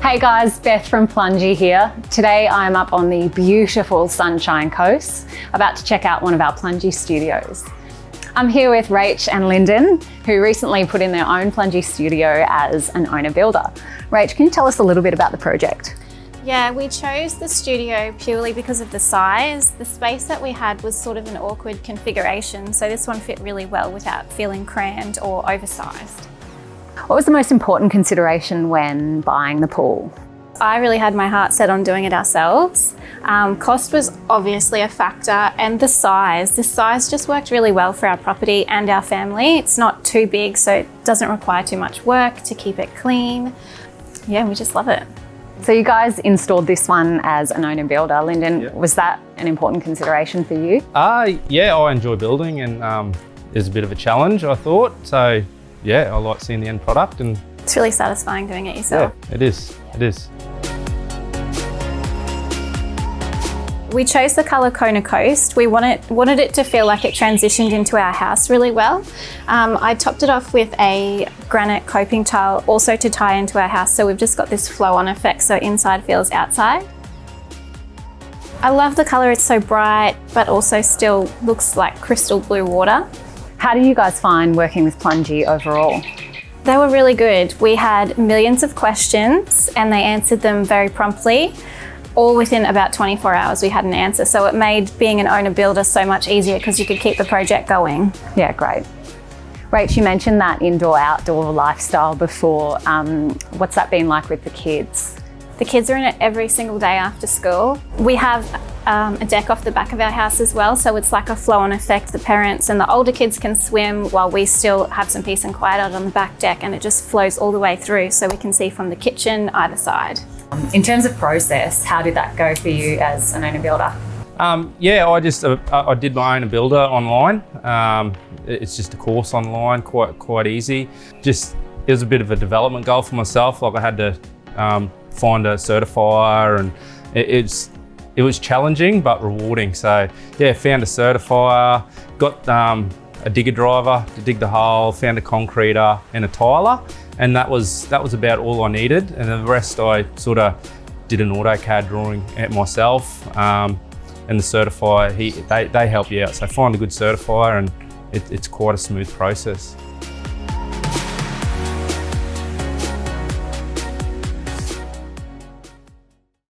Hey guys, Beth from Plungie here. Today I'm up on the beautiful Sunshine Coast, about to check out one of our Plungie Studios. I'm here with Rach and Lyndon, who recently put in their own Plungie Studio as an owner-builder. Rach, can you tell us a little bit about the project? Yeah, we chose the studio purely because of the size. The space that we had was sort of an awkward configuration, so this one fit really well without feeling crammed or oversized. What was the most important consideration when buying the pool? I really had my heart set on doing it ourselves. Cost was obviously a factor, and the size. This size just worked really well for our property and our family. It's not too big, so it doesn't require too much work to keep it clean. Yeah, we just love it. So you guys installed this one as an owner-builder. Lyndon, was that an important consideration for you? Yeah, I enjoy building, and it's a bit of a challenge, I thought. So yeah, I like seeing the end product, and it's really satisfying doing it yourself. Yeah, it is. It is. We chose the colour Kona Coast. We wanted it to feel like it transitioned into our house really well. I topped it off with a granite coping tile also to tie into our house, so we've just got this flow-on effect so inside feels outside. I love the colour, it's so bright but also still looks like crystal blue water. How do you guys find working with Plungie overall? They were really good. We had millions of questions and they answered them very promptly. All within about 24 hours we had an answer, so it made being an owner-builder so much easier because you could keep the project going. Yeah, great. Rach, you mentioned that indoor-outdoor lifestyle before. What's that been like with the kids? The kids are in it every single day after school. We have a deck off the back of our house as well, so it's like a flow-on effect. The parents and the older kids can swim while we still have some peace and quiet out on the back deck, and it just flows all the way through so we can see from the kitchen either side. In terms of process, how did that go for you as an owner-builder? Yeah, I did my own builder online. It's just a course online, quite easy. It was a bit of a development goal for myself. Like I had to find a certifier, and it was challenging but rewarding. So yeah, found a certifier, got a digger driver to dig the hole, found a concreter and a tiler, and that was about all I needed. And the rest I sort of did an AutoCAD drawing at myself. And the certifier, they help you out. So find a good certifier, and it's quite a smooth process.